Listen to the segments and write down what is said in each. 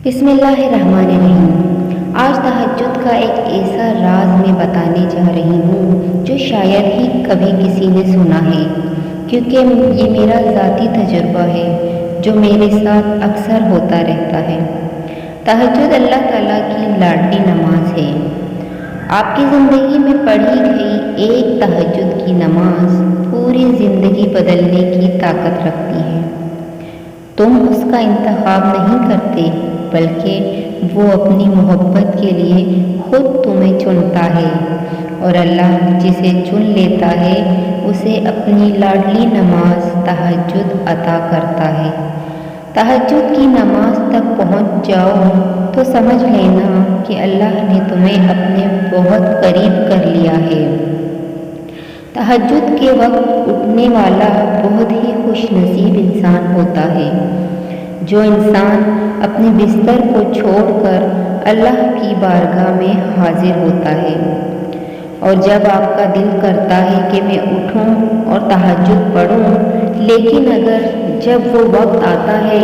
بسم اللہ الرحمن الرحیم۔ آج تہجد کا ایک ایسا راز میں بتانے جا رہی ہوں جو شاید ہی کبھی کسی نے سنا ہے، کیونکہ یہ میرا ذاتی تجربہ ہے جو میرے ساتھ اکثر ہوتا رہتا ہے۔ تہجد اللہ تعالیٰ کی لاڈلی نماز ہے۔ آپ کی زندگی میں پڑھی گئی ایک تہجد کی نماز پوری زندگی بدلنے کی طاقت رکھتی ہے۔ تم اس کا انتخاب نہیں کرتے، بلکہ وہ اپنی محبت کے لیے خود تمہیں چنتا ہے، اور اللہ جسے چن لیتا ہے اسے اپنی لاڈلی نماز تہجد عطا کرتا ہے۔ تہجد کی نماز تک پہنچ جاؤ تو سمجھ لینا کہ اللہ نے تمہیں اپنے بہت قریب کر لیا ہے۔ تہجد کے وقت اٹھنے والا بہت ہی خوش نصیب انسان ہوتا ہے۔ جو انسان اپنے بستر کو چھوڑ کر اللہ کی بارگاہ میں حاضر ہوتا ہے، اور جب آپ کا دل کرتا ہے کہ میں اٹھوں اور تہجد پڑھوں، لیکن اگر جب وہ وقت آتا ہے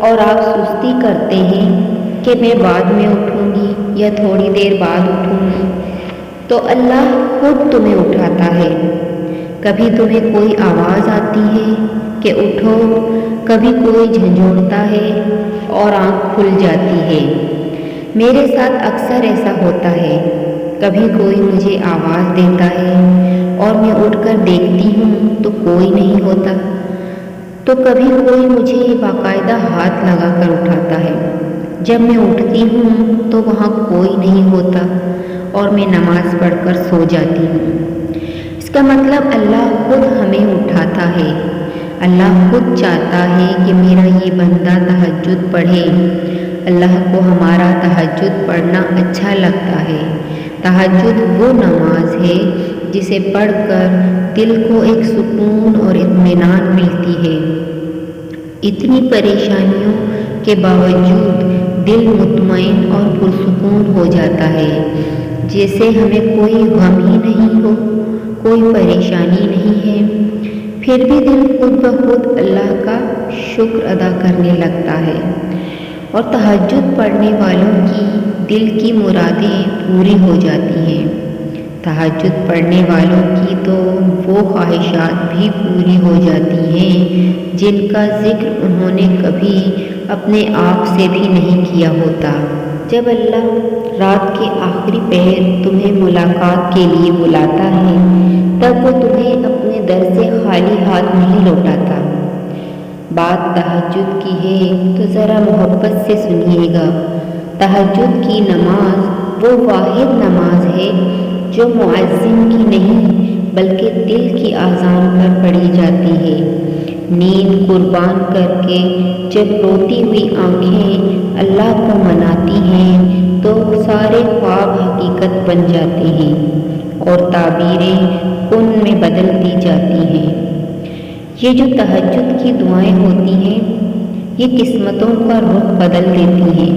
اور آپ سستی کرتے ہیں کہ میں بعد میں اٹھوں گی یا تھوڑی دیر بعد اٹھوں گی، تو اللہ خود تمہیں اٹھاتا ہے۔ کبھی تمہیں کوئی آواز آتی ہے کہ اٹھو، کبھی کوئی جھنجھوڑتا ہے اور آنکھ کھل جاتی ہے۔ میرے ساتھ اکثر ایسا ہوتا ہے۔ کبھی کوئی مجھے آواز دیتا ہے اور میں اٹھ کر دیکھتی ہوں تو کوئی نہیں ہوتا، تو کبھی کوئی مجھے باقاعدہ ہاتھ لگا کر اٹھاتا ہے۔ جب میں اٹھتی ہوں تو وہاں کوئی نہیں ہوتا اور میں نماز پڑھ کر سو جاتی ہوں۔ اس کا مطلب اللہ خود ہمیں اٹھاتا ہے۔ اللہ خود چاہتا ہے کہ میرا یہ بندہ تہجد پڑھے۔ اللہ کو ہمارا تہجد پڑھنا اچھا لگتا ہے۔ تہجد وہ نماز ہے جسے پڑھ کر دل کو ایک سکون اور اطمینان ملتی ہے۔ اتنی پریشانیوں کے باوجود دل مطمئن اور پرسکون ہو جاتا ہے، جیسے ہمیں کوئی غم ہی نہیں ہو، کوئی پریشانی نہیں ہے، پھر بھی دل خود بخود اللہ کا شکر ادا کرنے لگتا ہے۔ اور تہجد پڑھنے والوں کی دل کی مرادیں پوری ہو جاتی ہیں۔ تہجد پڑھنے والوں کی تو وہ خواہشات بھی پوری ہو جاتی ہیں جن کا ذکر انہوں نے کبھی اپنے آپ سے بھی نہیں کیا ہوتا۔ جب اللہ رات کے آخری پہر تمہیں ملاقات کے لیے بلاتا ہے، تب وہ تمہیں اپنے در سے خالی ہاتھ نہیں لوٹاتا۔ بات تہجد کی ہے تو ذرا محبت سے سنیے گا۔ تہجد کی نماز وہ واحد نماز ہے جو مؤذن کی نہیں بلکہ دل کی اذان پر پڑھی جاتی ہے۔ نیند قربان کر کے جب روتی ہوئی آنکھیں اللہ کو مناتی ہیں تو سارے خواب حقیقت بن جاتے ہیں اور تعبیریں کن میں بدل دی جاتی ہیں۔ یہ جو تہجد کی دعائیں ہوتی ہیں یہ قسمتوں کا رخ بدل دیتی ہیں،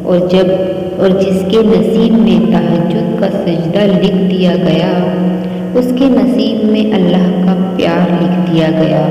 اور جس کے نصیب میں تہجد کا سجدہ لکھ دیا گیا، اس کے نصیب میں اللہ کا پیار لکھ دیا گیا۔